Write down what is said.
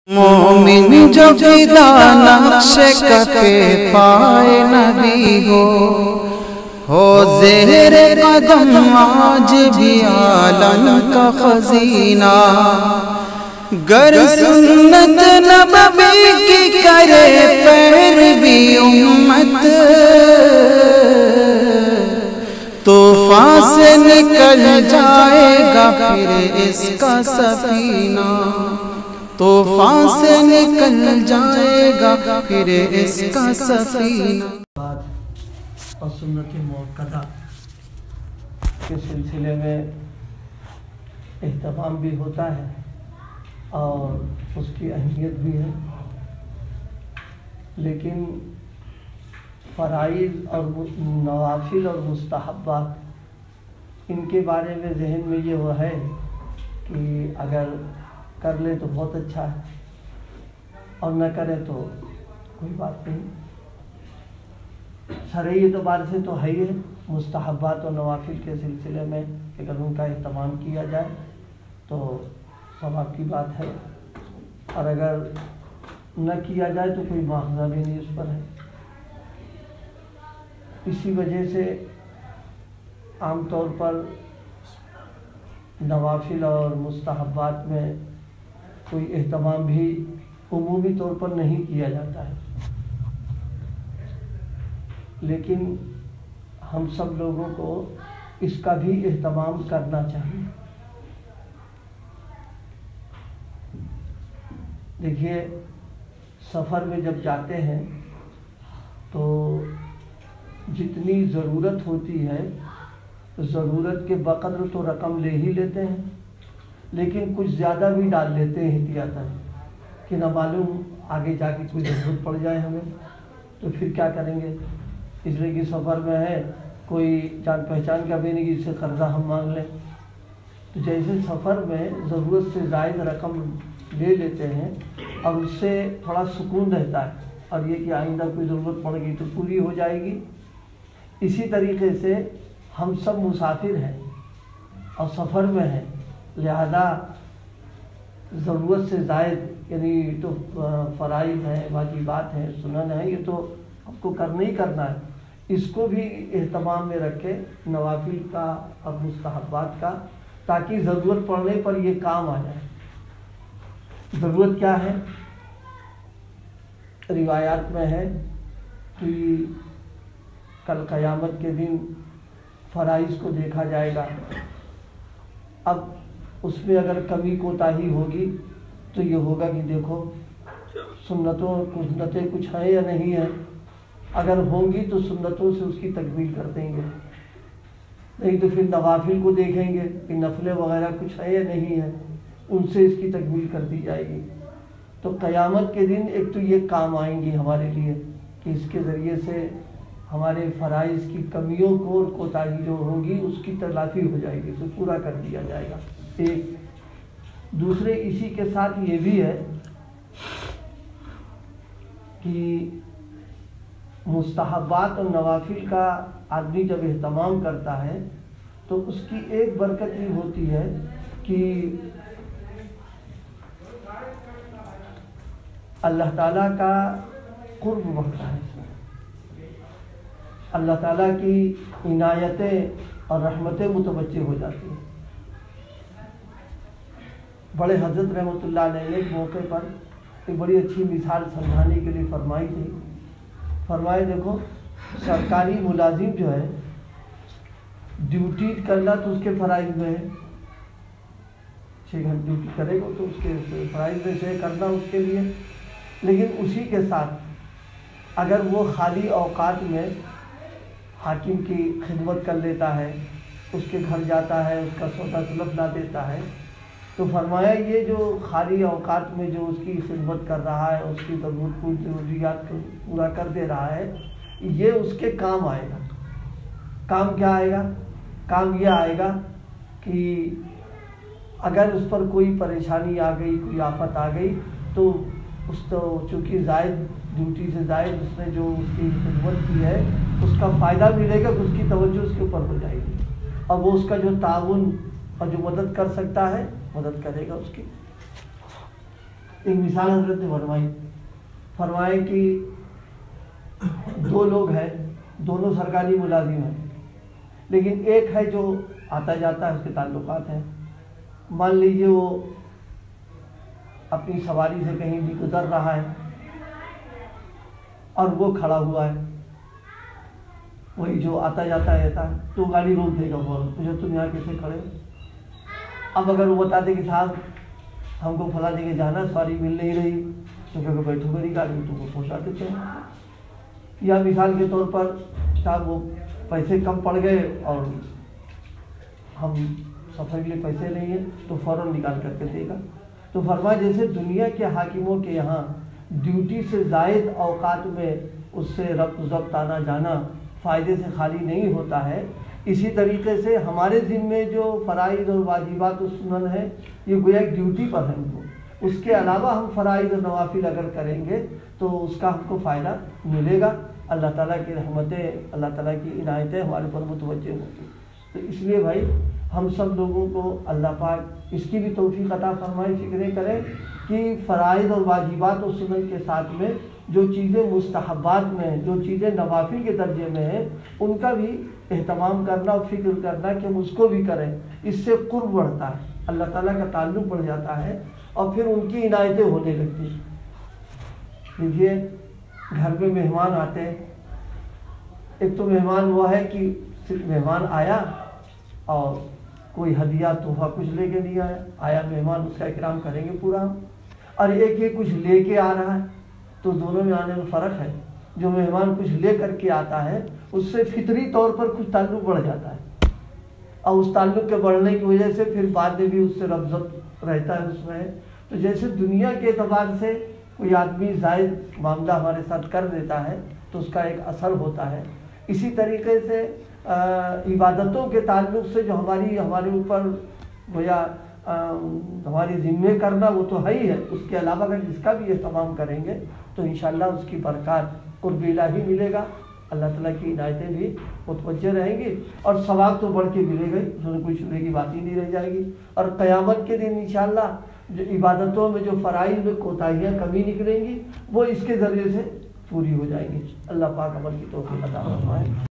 مومن جو فدا نقش کفے پائے نبی ہو زہر قدم آج بھی عالم کا خزینہ، گر سنت نبوی کی کرے پیروی امت، طوفان سے نکل جائے گا پھر اس کا سفینہ، طوفان سے نکل جائے گا پھر اس کا سفینہ۔ اور سنت موقدہ کے سلسلے میں اہتمام بھی ہوتا ہے اور اس کی اہمیت بھی ہے، لیکن فرائض اور نوافل اور مستحبات ان کے بارے میں ذہن میں یہ وہ ہے کہ اگر کر لے تو بہت اچھا ہے اور نہ کرے تو کوئی بات نہیں۔ شرعی اعتبار سے تو ہے ہی، مستحبات اور نوافل کے سلسلے میں اگر ان کا اہتمام کیا جائے تو ثواب کی بات ہے، اور اگر نہ کیا جائے تو کوئی مواخذہ بھی نہیں اس پر ہے۔ اسی وجہ سے عام طور پر نوافل اور مستحبات میں کوئی اہتمام بھی عمومی طور پر نہیں کیا جاتا ہے، لیکن ہم سب لوگوں کو اس کا بھی اہتمام کرنا چاہیے۔ دیکھیے، سفر میں جب جاتے ہیں تو جتنی ضرورت ہوتی ہے ضرورت کے بقدر تو رقم لے ہی لیتے ہیں، لیکن کچھ زیادہ بھی ڈال لیتے ہیں احتیاطاً کہ نہ معلوم آگے جا کے کوئی ضرورت پڑ جائے ہمیں تو پھر کیا کریں گے، اس لیے کہ سفر میں ہے کوئی جان پہچان کا بھی نہیں کہ اس سے قرضہ ہم مانگ لیں، تو جیسے سفر میں ضرورت سے زائد رقم لے لیتے ہیں اور اس سے تھوڑا سکون رہتا ہے اور یہ کہ آئندہ کوئی ضرورت پڑ گئی تو پوری ہو جائے گی، اسی طریقے سے ہم سب مسافر ہیں اور سفر میں ہیں، لہذا ضرورت سے زائد یعنی تو فرائض ہیں، واجبات ہیں، سنن ہیں، یہ تو ہم کو کرنا ہی کرنا ہے، اس کو بھی اہتمام میں رکھے نوافل کا اور مستحبات کا، تاکہ ضرورت پڑنے پر یہ کام آ جائے۔ ضرورت کیا ہے؟ روایات میں ہے کہ کل قیامت کے دن فرائض کو دیکھا جائے گا، اب اس میں اگر کمی کوتاہی ہوگی تو یہ ہوگا کہ دیکھو سنتیں کچھ ہیں یا نہیں ہیں، اگر ہوں گی تو سنتوں سے اس کی تکمیل کر دیں گے، نہیں تو پھر نوافل کو دیکھیں گے کہ نفلیں وغیرہ کچھ ہیں یا نہیں ہیں، ان سے اس کی تکمیل کر دی جائے گی۔ تو قیامت کے دن ایک تو یہ کام آئیں گی ہمارے لیے کہ اس کے ذریعے سے ہمارے فرائض کی کمیوں کو اور کوتاہی جو ہوگی اس کی تلافی ہو جائے گی، اسے پورا کر دیا جائے گا۔ ایک دوسرے اسی کے ساتھ یہ بھی ہے کہ مستحبات اور نوافل کا آدمی جب اہتمام کرتا ہے تو اس کی ایک برکت یہ ہوتی ہے کہ اللہ تعالیٰ کا قرب بڑھتا ہے، اللہ تعالیٰ کی عنایتیں اور رحمتیں متوجہ ہو جاتی ہیں۔ بڑے حضرت رحمۃ اللہ علیہ نے ایک موقع پر ایک بڑی اچھی مثال سمجھانے کے لیے فرمائی تھی، فرمائے دیکھو سرکاری ملازم جو ہے ڈیوٹی کرنا تو اس کے فرائض میں ہے، 6 گھنٹے ڈیوٹی کرے گا تو اس کے فرائض میں سے کرنا اس کے لیے، لیکن اسی کے ساتھ اگر وہ خالی اوقات میں حاکم کی خدمت کر لیتا ہے، اس کے گھر جاتا ہے، اس کا سودا سلف لا دیتا ہے، تو فرمایا یہ جو خالی اوقات میں جو اس کی خدمت کر رہا ہے، اس کی ضروریات کو پورا کر دے رہا ہے، یہ اس کے کام آئے گا۔ کام کیا آئے گا؟ کام یہ آئے گا کہ اگر اس پر کوئی پریشانی آ گئی، کوئی آفت آ گئی تو اس تو چونکہ زائد ڈیوٹی سے زائد اس نے جو اس کی خدمت کی ہے اس کا فائدہ ملے گا، اس کی توجہ اس کے اوپر ہو جائے گی، اور وہ اس کا جو تعاون اور جو مدد کر سکتا ہے مدد کرے گا اس کی۔ ایک مثال حضرت نے فرمائے کہ دو لوگ ہیں، دونوں سرکاری ملازم ہیں، لیکن ایک ہے جو آتا جاتا ہے، اس کے تعلقات ہیں. مان لیجئے وہ اپنی سواری سے کہیں بھی گزر رہا ہے اور وہ کھڑا ہوا ہے، وہی جو آتا جاتا رہتا ہے، تو گاڑی روک دے گا فوراً، مجھے تم یہاں کیسے کھڑے ہو؟ اب اگر وہ بتا دے کہ صاحب ہم کو فلاں جگہ جانا، سواری مل نہیں رہی، تو کہ بیٹھو میری گاڑی میں، تم کو پہنچا دیتے ہیں. یا مثال کے طور پر صاحب وہ پیسے کم پڑ گئے اور ہم سفر کے لیے پیسے نہیں ہیں، تو فوراً نکال کر کے دے گا. تو فرمایا جیسے دنیا کے حاکموں کے یہاں ڈیوٹی سے زائد اوقات میں اس سے ربط ضبط آنا جانا فائدے سے خالی نہیں ہوتا ہے، اسی طریقے سے ہمارے ذمے جو فرائض اور واجبات و سنن ہیں، یہ گویا ایک ڈیوٹی پر ہے ہم کو. اس کے علاوہ ہم فرائض اور نوافل اگر کریں گے تو اس کا ہم کو فائدہ ملے گا. اللہ تعالیٰ کی رحمتیں، اللہ تعالیٰ کی عنایتیں ہمارے پر متوجہ ہوتی. تو اس لیے بھائی ہم سب لوگوں کو اللہ پاک اس کی بھی توفیق عطا فرمائے، فکریں کریں کہ فرائض اور واجبات و سنن کے ساتھ میں جو چیزیں مستحبات میں ہیں، جو چیزیں نوافل کے درجے میں ہیں، ان کا بھی اہتمام کرنا اور فکر کرنا کہ ہم اس کو بھی کریں. اس سے قرب بڑھتا ہے، اللہ تعالیٰ کا تعلق بڑھ جاتا ہے اور پھر ان کی عنایتیں ہونے لگتی ہیں. دیکھیے گھر میں مہمان آتے ہیں، ایک تو مہمان وہ ہے کہ صرف مہمان آیا اور کوئی ہدیہ تحفہ کچھ لے کے نہیں آیا مہمان، اس کا اکرام کریں گے پورا ہم. اور ایک یہ کچھ لے کے آ رہا ہے، تو دونوں میں آنے میں فرق ہے. جو مہمان کچھ لے کر کے آتا ہے اس سے فطری طور پر کچھ تعلق بڑھ جاتا ہے، اور اس تعلق کے بڑھنے کی وجہ سے پھر بعد میں بھی اس سے ربط ضبط رہتا ہے اس میں. تو جیسے دنیا کے اعتبار سے کوئی آدمی زائد معاملہ ہمارے ساتھ کر دیتا ہے تو اس کا ایک اثر ہوتا ہے، اسی طریقے سے عبادتوں کے تعلق سے جو ہمارے اوپر گویا ہماری ذمے کرنا وہ تو ہے ہی ہے، اس کے علاوہ اگر جس کا بھی اہتمام کریں گے تو انشاءاللہ اس کی برکات قرب الہی ملے گا، اللہ تعالیٰ کی عنایتیں بھی متوجہ رہیں گی اور ثواب تو بڑھ کے ملے گا، اس میں کوئی شبے کی بات ہی نہیں رہ جائے گی. اور قیامت کے دن انشاءاللہ جو عبادتوں میں جو فرائض میں کوتاہیاں کمی نکلیں گی وہ اس کے ذریعے سے پوری ہو جائیں گی. اللہ پاک عمل کی توفیق عطا فرمائے.